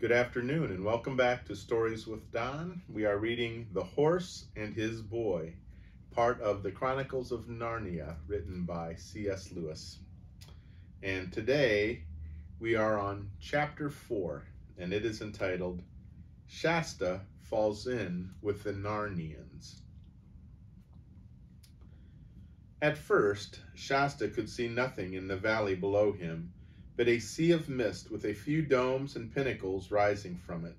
Good afternoon and welcome back to Stories with Don. We are reading The Horse and His Boy, part of the Chronicles of Narnia, written by C.S. Lewis. And today we are on chapter 4, and it is entitled Shasta Falls In with the Narnians. At first, Shasta could see nothing in the valley below him but a sea of mist with a few domes and pinnacles rising from it.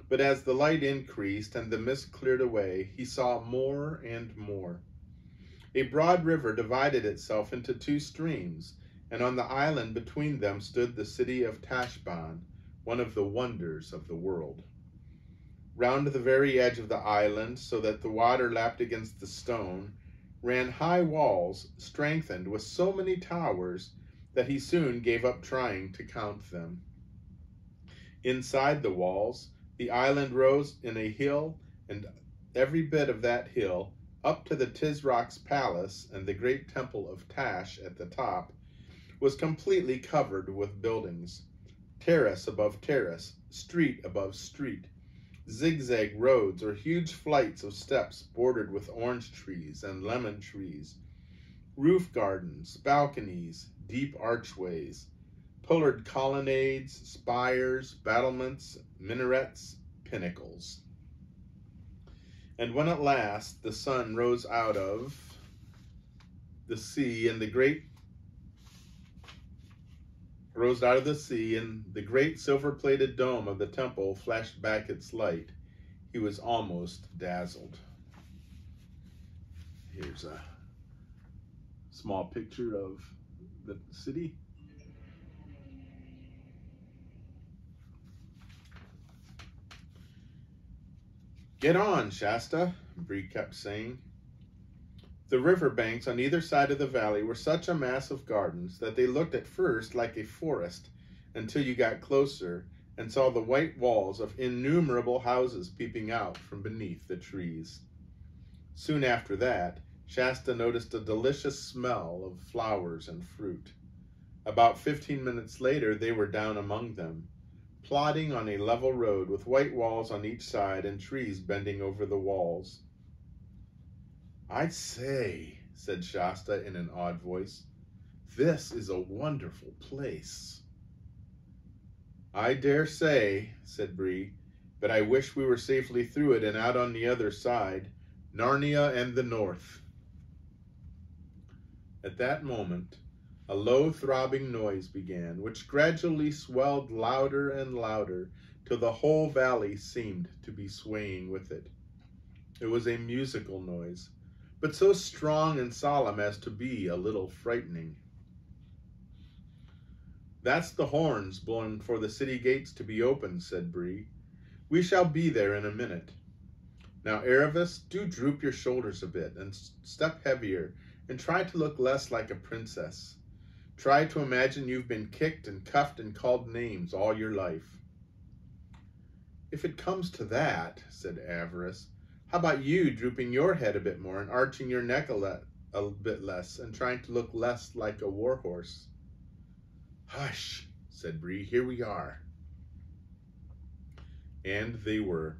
But as the light increased and the mist cleared away, he saw more and more. A broad river divided itself into two streams, and on the island between them stood the city of Tashbaan, one of the wonders of the world. Round the very edge of the island, so that the water lapped against the stone, ran high walls strengthened with so many towers that he soon gave up trying to count them. Inside the walls, the island rose in a hill, and every bit of that hill, up to the Tisrock's palace and the great temple of Tash at the top, was completely covered with buildings, terrace above terrace, street above street, zigzag roads or huge flights of steps bordered with orange trees and lemon trees, roof gardens, balconies, deep archways, pillared colonnades, spires, battlements, minarets, pinnacles. And when at last the sun rose out of the sea and the great silver-plated dome of the temple flashed back its light, he was almost dazzled. Here's a small picture of the city. "Get on, Shasta," Bree kept saying. The river banks on either side of the valley were such a mass of gardens that they looked at first like a forest until you got closer and saw the white walls of innumerable houses peeping out from beneath the trees. Soon after that, Shasta noticed a delicious smell of flowers and fruit. About 15 minutes later, they were down among them, plodding on a level road with white walls on each side and trees bending over the walls. "I say," said Shasta in an awed voice, "this is a wonderful place." "I dare say," said Bree, "but I wish we were safely through it and out on the other side, Narnia and the North." At that moment, a low throbbing noise began, which gradually swelled louder and louder till the whole valley seemed to be swaying with it. It was a musical noise, but so strong and solemn as to be a little frightening. "That's the horns blowing for the city gates to be opened," said Bree. "We shall be there in a minute. Now, Aravis, do droop your shoulders a bit and step heavier and try to look less like a princess. Try to imagine you've been kicked and cuffed and called names all your life." "If it comes to that," said Avarice, "how about you drooping your head a bit more and arching your neck a bit less and trying to look less like a warhorse?" "Hush," said Bree, "here we are." And they were.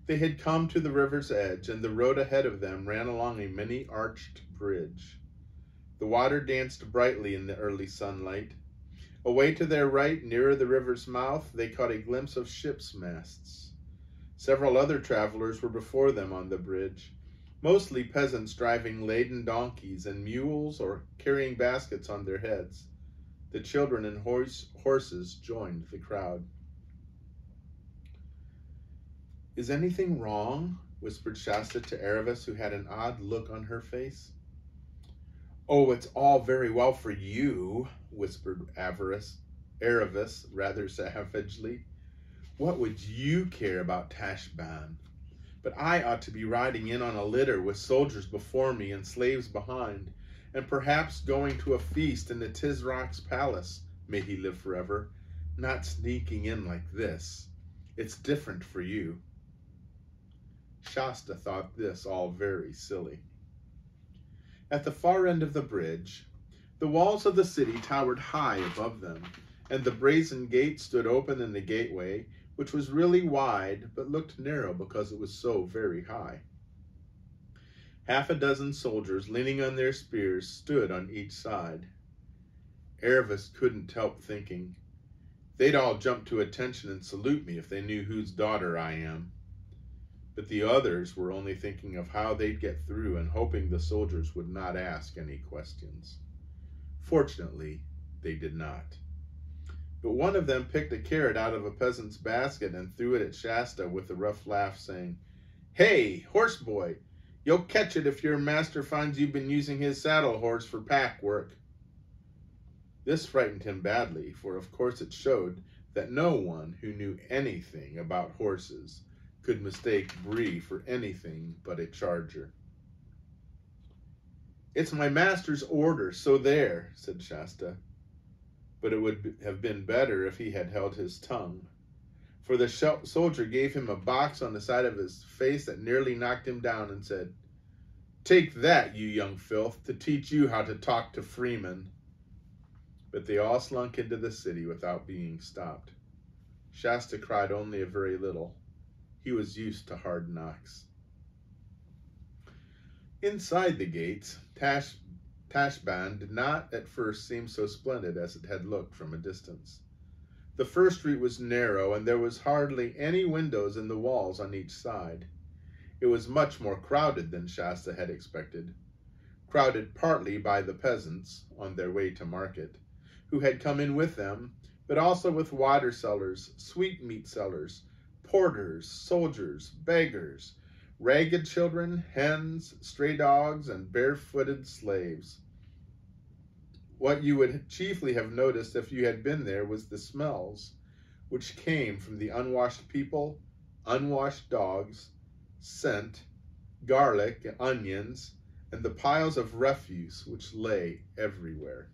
They had come to the river's edge, and the road ahead of them ran along a many-arched bridge. The water danced brightly in the early sunlight. Away to their right, nearer the river's mouth, they caught a glimpse of ships' masts. Several other travelers were before them on the bridge, mostly peasants driving laden donkeys and mules or carrying baskets on their heads. The children and horses joined the crowd. "Is anything wrong?" whispered Shasta to Aravis, who had an odd look on her face. "Oh, it's all very well for you," whispered Aravis rather savagely. "What would you care about Tashbaan? But I ought to be riding in on a litter with soldiers before me and slaves behind, and perhaps going to a feast in the Tisrock's palace, may he live forever, not sneaking in like this. It's different for you." Shasta thought this all very silly. At the far end of the bridge, the walls of the city towered high above them, and the brazen gate stood open in the gateway, which was really wide, but looked narrow because it was so very high. Half a dozen soldiers, leaning on their spears, stood on each side. Aravis couldn't help thinking, they'd all jump to attention and salute me if they knew whose daughter I am. But the others were only thinking of how they'd get through and hoping the soldiers would not ask any questions. Fortunately, they did not. But one of them picked a carrot out of a peasant's basket and threw it at Shasta with a rough laugh, saying, "Hey, horse boy, you'll catch it if your master finds you've been using his saddle horse for pack work." This frightened him badly, for of course it showed that no one who knew anything about horses could mistake Bree for anything but a charger. "It's my master's order, so there," said Shasta. But it would have been better if he had held his tongue, for the soldier gave him a box on the side of his face that nearly knocked him down and said, "Take that, you young filth, to teach you how to talk to freemen." But they all slunk into the city without being stopped. Shasta cried only a very little. He was used to hard knocks. Inside the gates, Tashbaan did not at first seem so splendid as it had looked from a distance. The first street was narrow, and there was hardly any windows in the walls on each side. It was much more crowded than Shasta had expected. Crowded partly by the peasants, on their way to market, who had come in with them, but also with water sellers, sweetmeat sellers, porters, soldiers, beggars, ragged children, hens, stray dogs, and barefooted slaves. What you would chiefly have noticed if you had been there was the smells, which came from the unwashed people, unwashed dogs, scent, garlic, onions, and the piles of refuse which lay everywhere.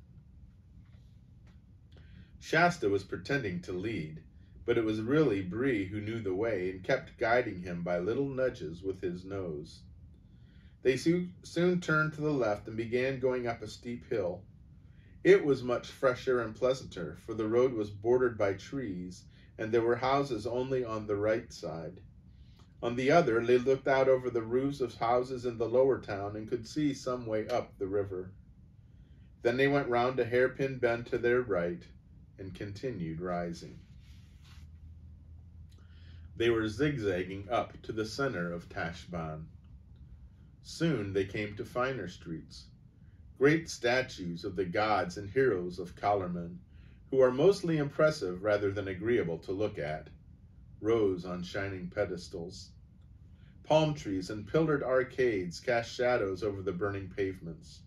Shasta was pretending to lead, but it was really Bree who knew the way and kept guiding him by little nudges with his nose. They soon turned to the left and began going up a steep hill. It was much fresher and pleasanter, for the road was bordered by trees, and there were houses only on the right side. On the other, they looked out over the roofs of houses in the lower town and could see some way up the river. Then they went round a hairpin bend to their right and continued rising. They were zigzagging up to the center of Tashbaan. Soon they came to finer streets. Great statues of the gods and heroes of Calormen, who are mostly impressive rather than agreeable to look at, rose on shining pedestals. Palm trees and pillared arcades cast shadows over the burning pavements,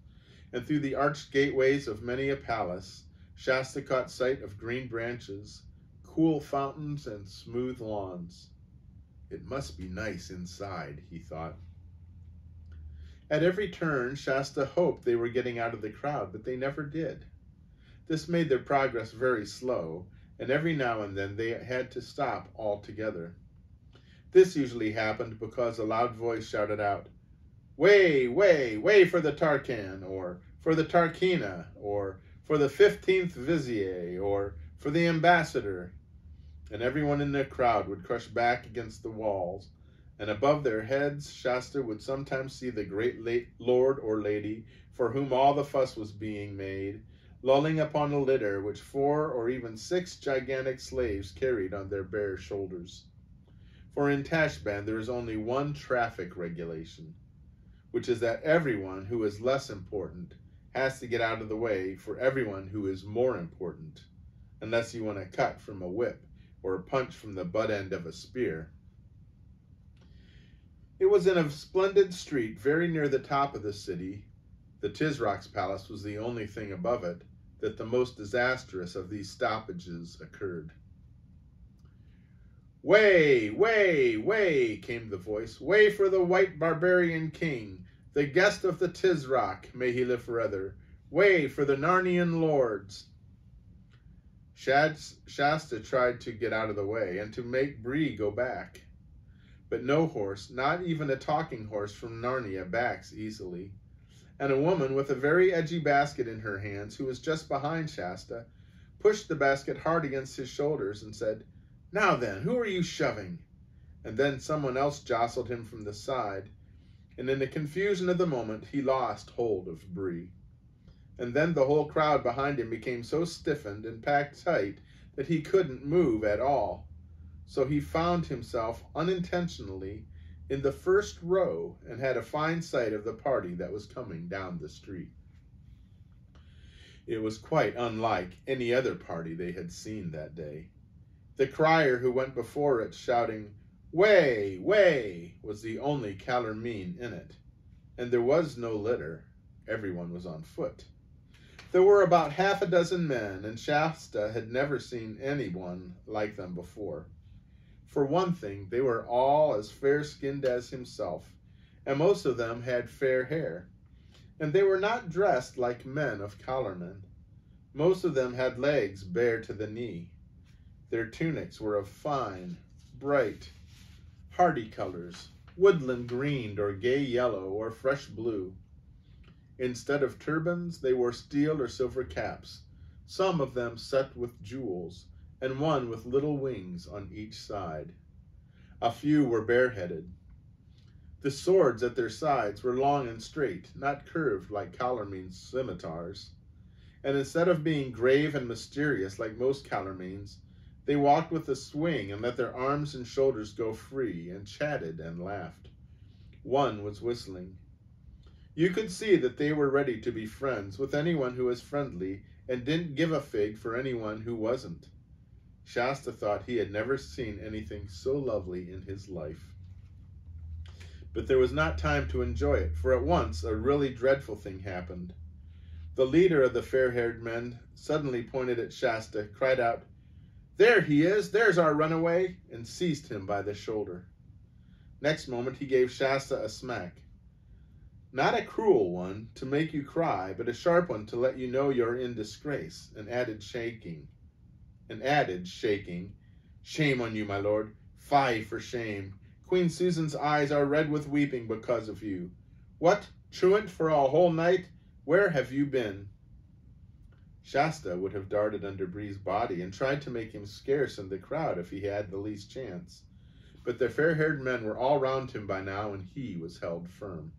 and through the arched gateways of many a palace, Shasta caught sight of green branches, cool fountains, and smooth lawns. It must be nice inside, he thought. At every turn, Shasta hoped they were getting out of the crowd, but they never did. This made their progress very slow, and every now and then they had to stop altogether. This usually happened because a loud voice shouted out, "Way, way, way for the Tarkan," or "for the Tarkina," or "for the 15th Vizier," or "for the ambassador," and everyone in the crowd would crush back against the walls, and above their heads Shasta would sometimes see the great lord or lady for whom all the fuss was being made, lolling upon a litter which 4 or even 6 gigantic slaves carried on their bare shoulders. For in Tashbaan there is only one traffic regulation, which is that everyone who is less important has to get out of the way for everyone who is more important, unless you want a cut from a whip or a punch from the butt end of a spear. It was in a splendid street very near the top of the city. The Tisrock's palace was the only thing above it, that the most disastrous of these stoppages occurred. "Way, way, way," came the voice. "Way for the white barbarian king, the guest of the Tisrock, may he live forever. Way for the Narnian lords." Shasta tried to get out of the way and to make Bree go back. But no horse, not even a talking horse from Narnia, backs easily. And a woman with a very edgy basket in her hands, who was just behind Shasta, pushed the basket hard against his shoulders, and said, "Now then, who are you shoving?" And then someone else jostled him from the side, and in the confusion of the moment he lost hold of Bree. And then the whole crowd behind him became so stiffened and packed tight that he couldn't move at all. So he found himself unintentionally in the first row and had a fine sight of the party that was coming down the street. It was quite unlike any other party they had seen that day. The crier who went before it shouting, "Way, way," was the only Calormene in it, and there was no litter. Everyone was on foot. There were about half a dozen men, and Shasta had never seen anyone like them before. For one thing, they were all as fair-skinned as himself, and most of them had fair hair. And they were not dressed like men of Calormen. Most of them had legs bare to the knee. Their tunics were of fine, bright, hardy colors, woodland green or gay yellow or fresh blue. Instead of turbans, they wore steel or silver caps, some of them set with jewels, and one with little wings on each side. A few were bareheaded. The swords at their sides were long and straight, not curved like Calormene's scimitars. And instead of being grave and mysterious like most Calormenes, they walked with a swing and let their arms and shoulders go free, and chatted and laughed. One was whistling. You could see that they were ready to be friends with anyone who was friendly, and didn't give a fig for anyone who wasn't. Shasta thought he had never seen anything so lovely in his life. But there was not time to enjoy it, for at once a really dreadful thing happened. The leader of the fair-haired men suddenly pointed at Shasta, cried out, "There he is! There's our runaway!" and seized him by the shoulder. Next moment he gave Shasta a smack. Not a cruel one to make you cry, but a sharp one to let you know you're in disgrace, and added, shaking, "Shame on you, my lord. Fie for shame. Queen Susan's eyes are red with weeping because of you. What, truant for a whole night? Where have you been?" Shasta would have darted under Bree's body and tried to make him scarce in the crowd if he had the least chance. But the fair-haired men were all round him by now, and he was held firm.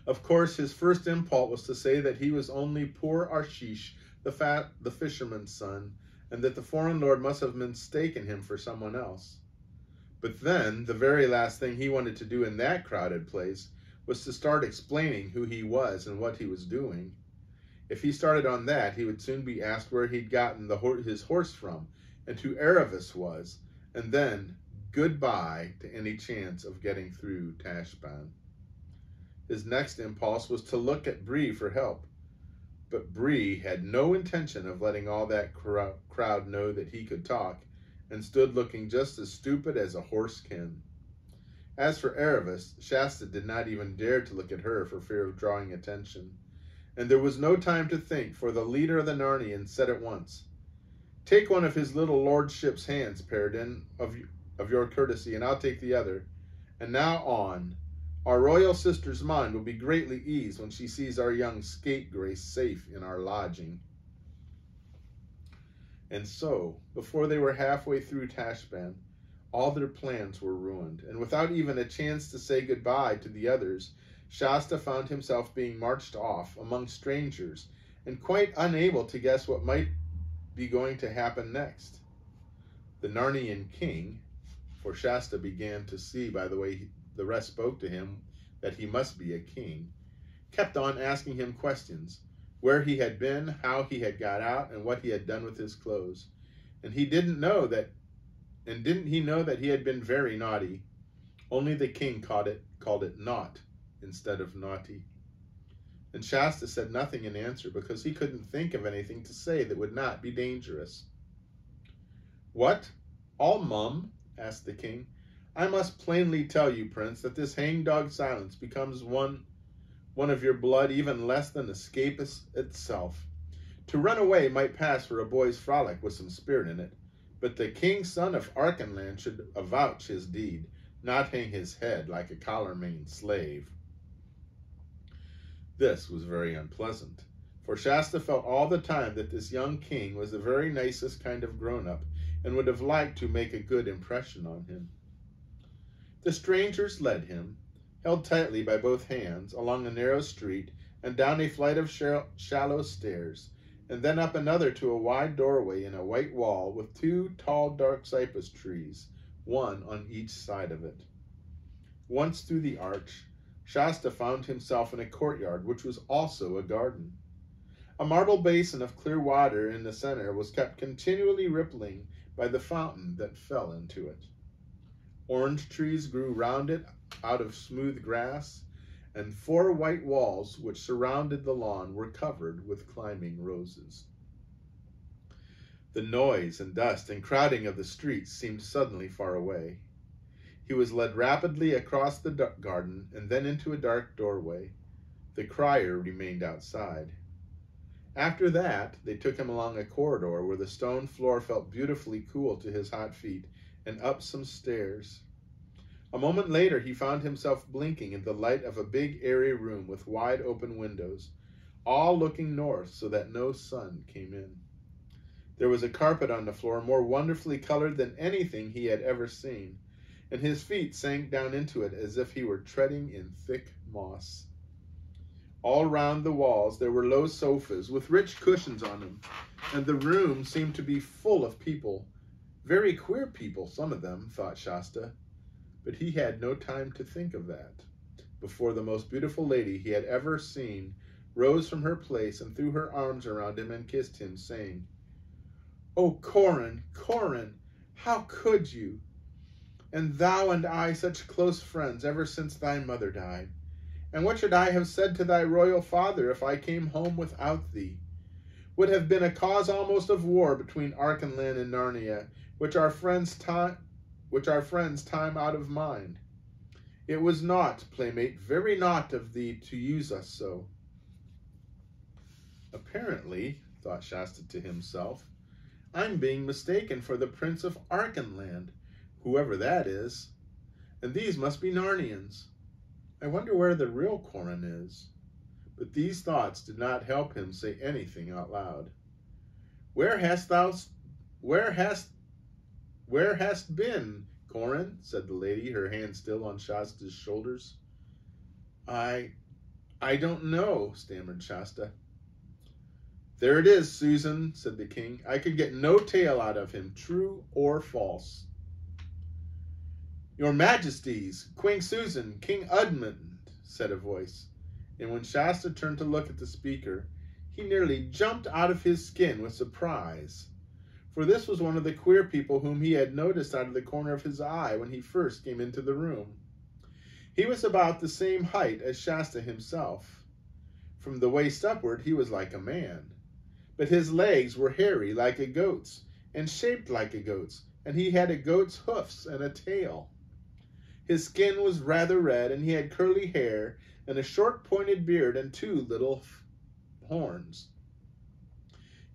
Of course, his first impulse was to say that he was only poor Arshish, the fisherman's son, and that the foreign lord must have mistaken him for someone else. But then, the very last thing he wanted to do in that crowded place was to start explaining who he was and what he was doing. If he started on that, he would soon be asked where he'd gotten his horse from, and who Erebus was, and then goodbye to any chance of getting through Tashbaan. His next impulse was to look at Bree for help, but Bree had no intention of letting all that crowd know that he could talk, and stood looking just as stupid as a horse can. As for Erebus, Shasta did not even dare to look at her for fear of drawing attention, and there was no time to think, for the leader of the Narnians said at once, "Take one of his little lordship's hands, Peregrine, of your courtesy, and I'll take the other. And now on. Our royal sister's mind will be greatly eased when she sees our young scapegrace safe in our lodging." And so, before they were halfway through Tashbaan, all their plans were ruined, and without even a chance to say goodbye to the others, Shasta found himself being marched off among strangers, and quite unable to guess what might be going to happen next. The Narnian king, for Shasta began to see by the way the rest spoke to him that he must be a king, kept on asking him questions, where he had been, how he had got out, and what he had done with his clothes. And didn't he know that he had been very naughty? Only the king called it naught instead of naughty. And Shasta said nothing in answer, because he couldn't think of anything to say that would not be dangerous. "What? All mum?" asked the king. "I must plainly tell you, prince, that this hangdog silence becomes one of your blood even less than escapist itself. To run away might pass for a boy's frolic with some spirit in it, but the king's son of Archenland should avouch his deed, not hang his head like a Calormene slave." This was very unpleasant, for Shasta felt all the time that this young king was the very nicest kind of grown-up and would have liked to make a good impression on him. The strangers led him, held tightly by both hands, along a narrow street and down a flight of shallow stairs, and then up another to a wide doorway in a white wall with 2 tall dark cypress trees, one on each side of it. Once through the arch, Shasta found himself in a courtyard which was also a garden. A marble basin of clear water in the center was kept continually rippling by the fountain that fell into it. Orange trees grew round it out of smooth grass, and 4 white walls which surrounded the lawn were covered with climbing roses. The noise and dust and crowding of the streets seemed suddenly far away. He was led rapidly across the garden and then into a dark doorway. The crier remained outside. After that, they took him along a corridor where the stone floor felt beautifully cool to his hot feet, and up some stairs. A moment later, he found himself blinking in the light of a big, airy room with wide open windows, all looking north so that no sun came in. There was a carpet on the floor more wonderfully colored than anything he had ever seen, and his feet sank down into it as if he were treading in thick moss. All round the walls there were low sofas with rich cushions on them, and the room seemed to be full of people. Very queer people, some of them, thought Shasta. But he had no time to think of that before the most beautiful lady he had ever seen rose from her place and threw her arms around him and kissed him, saying, "Oh, Corin, Corin, how could you? And thou and I such close friends ever since thy mother died. And what should I have said to thy royal father if I came home without thee? Would have been a cause almost of war between Archenland and Narnia, which our friends time out of mind. It was naught, playmate, very naught of thee to use us so." Apparently, thought Shasta to himself, I'm being mistaken for the Prince of Archenland, whoever that is, and these must be Narnians. I wonder where the real Corin is. But these thoughts did not help him say anything out loud. Where hast been, Corin?" said the lady, her hand still on Shasta's shoulders. I don't know," stammered Shasta. "There it is, Susan," said the king. "I could get no tale out of him, true or false." "Your Majesties, Queen Susan, King Edmund," said a voice, and when Shasta turned to look at the speaker, he nearly jumped out of his skin with surprise, for this was one of the queer people whom he had noticed out of the corner of his eye when he first came into the room. He was about the same height as Shasta himself. From the waist upward he was like a man, but his legs were hairy like a goat's, and shaped like a goat's, and he had a goat's hoofs and a tail. His skin was rather red, and he had curly hair, and a short pointed beard, and 2 little horns.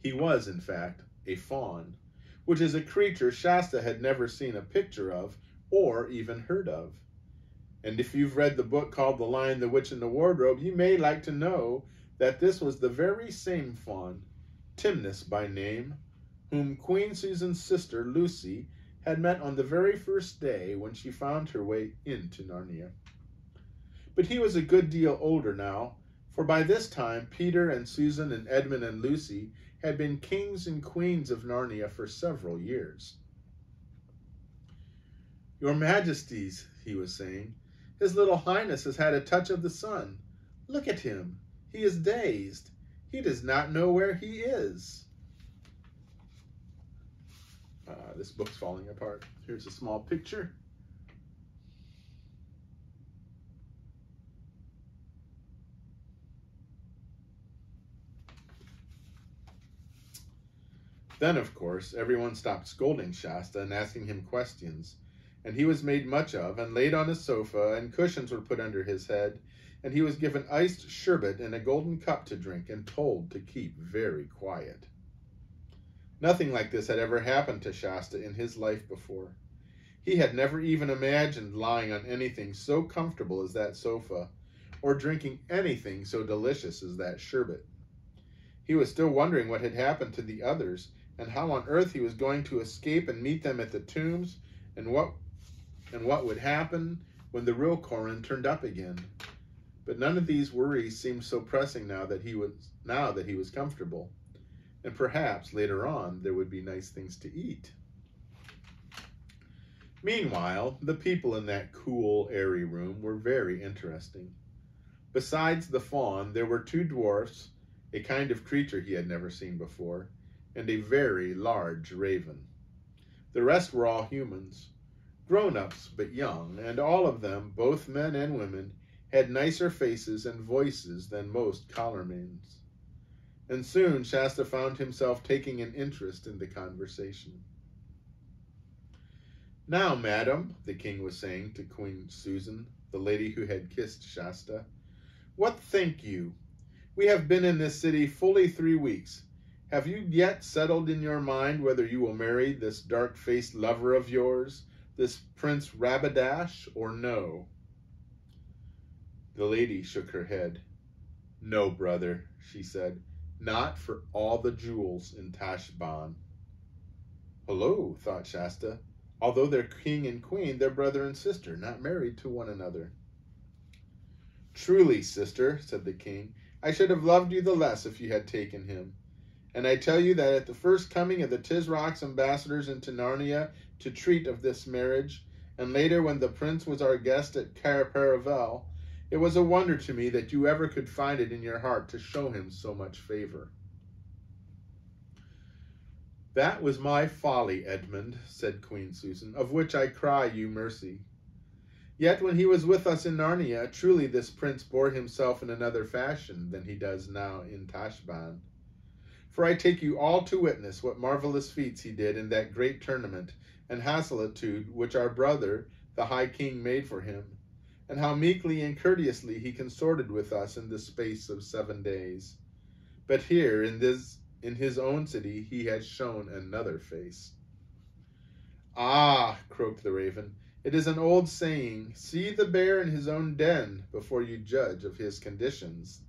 He was, in fact, a faun, which is a creature Shasta had never seen a picture of, or even heard of. And if you've read the book called The Lion, the Witch, and the Wardrobe, you may like to know that this was the very same faun, Timnis by name, whom Queen Susan's sister, Lucy, had met on the very first day when she found her way into Narnia. But he was a good deal older now, for by this time Peter and Susan and Edmund and Lucy had been kings and queens of Narnia for several years. "Your Majesties," he was saying, "His little Highness has had a touch of the sun. Look at him. He is dazed. He does not know where he is." This book's falling apart. Here's a small picture. Then, of course, everyone stopped scolding Shasta and asking him questions, and he was made much of and laid on a sofa, and cushions were put under his head, and he was given iced sherbet in a golden cup to drink and told to keep very quiet. Nothing like this had ever happened to Shasta in his life before. He had never even imagined lying on anything so comfortable as that sofa, or drinking anything so delicious as that sherbet. He was still wondering what had happened to the others, and how on earth he was going to escape and meet them at the tombs, and what would happen when the real Corin turned up again. But none of these worries seemed so pressing now that he was comfortable, and perhaps later on there would be nice things to eat. Meanwhile, the people in that cool, airy room were very interesting. Besides the faun, there were 2 dwarfs, a kind of creature he had never seen before, and a very large raven. The rest were all humans, grown-ups but young, and all of them, both men and women, had nicer faces and voices than most collarmains. And soon Shasta found himself taking an interest in the conversation. "Now, madam," the king was saying to Queen Susan, the lady who had kissed Shasta, "what think you? We have been in this city fully 3 weeks. Have you yet settled in your mind whether you will marry this dark-faced lover of yours, this Prince Rabadash, or no?" The lady shook her head. "No, brother," she said, "not for all the jewels in Tashbaan." Hello, thought Shasta. Although they're king and queen, they're brother and sister, not married to one another. "Truly, sister," said the king, "I should have loved you the less if you had taken him. And I tell you that at the first coming of the Tisrock's ambassadors into Narnia to treat of this marriage, and later when the prince was our guest at Cair Paravel, it was a wonder to me that you ever could find it in your heart to show him so much favor." "That was my folly, Edmund," said Queen Susan, "of which I cry you mercy. Yet when he was with us in Narnia, truly this prince bore himself in another fashion than he does now in Tashbaan. For I take you all to witness what marvelous feats he did in that great tournament and hasselitude which our brother, the High King, made for him, and how meekly and courteously he consorted with us in the space of 7 days. But here, in his own city, he has shown another face." "Ah," croaked the raven, "it is an old saying, 'See the bear in his own den before you judge of his conditions.'"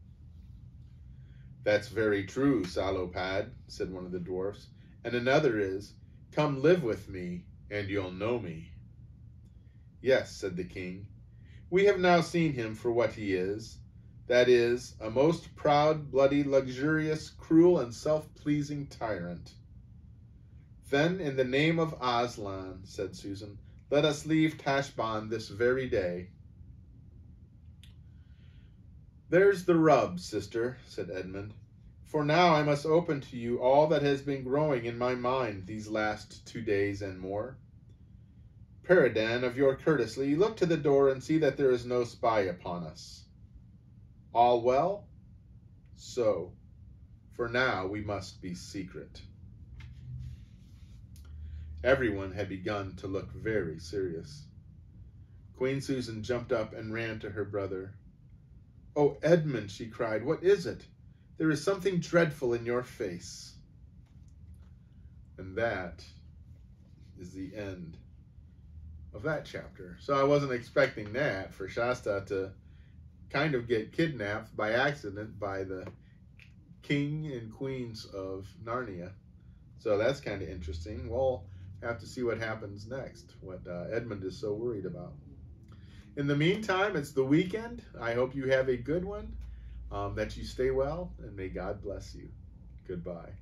"That's very true, Salopad," said one of the dwarfs, "and another is, 'Come live with me, and you'll know me.'" "Yes," said the king, "we have now seen him for what he is, that is, a most proud, bloody, luxurious, cruel, and self-pleasing tyrant." "Then, in the name of Aslan," said Susan, "let us leave Tashbaan this very day." "There's the rub, sister," said Edmund, "for now I must open to you all that has been growing in my mind these last 2 days and more. Paradan, of your courtesy, look to the door and see that there is no spy upon us. All well? So, for now we must be secret." Everyone had begun to look very serious. Queen Susan jumped up and ran to her brother. "Oh, Edmund," she cried, "what is it? There is something dreadful in your face." And that is the end of that chapter. So I wasn't expecting that, for Shasta to kind of get kidnapped by accident by the king and queens of Narnia. So that's kind of interesting. We'll have to see what happens next, what Edmund is so worried about. In the meantime, it's the weekend. I hope you have a good one, that you stay well, and may God bless you. Goodbye.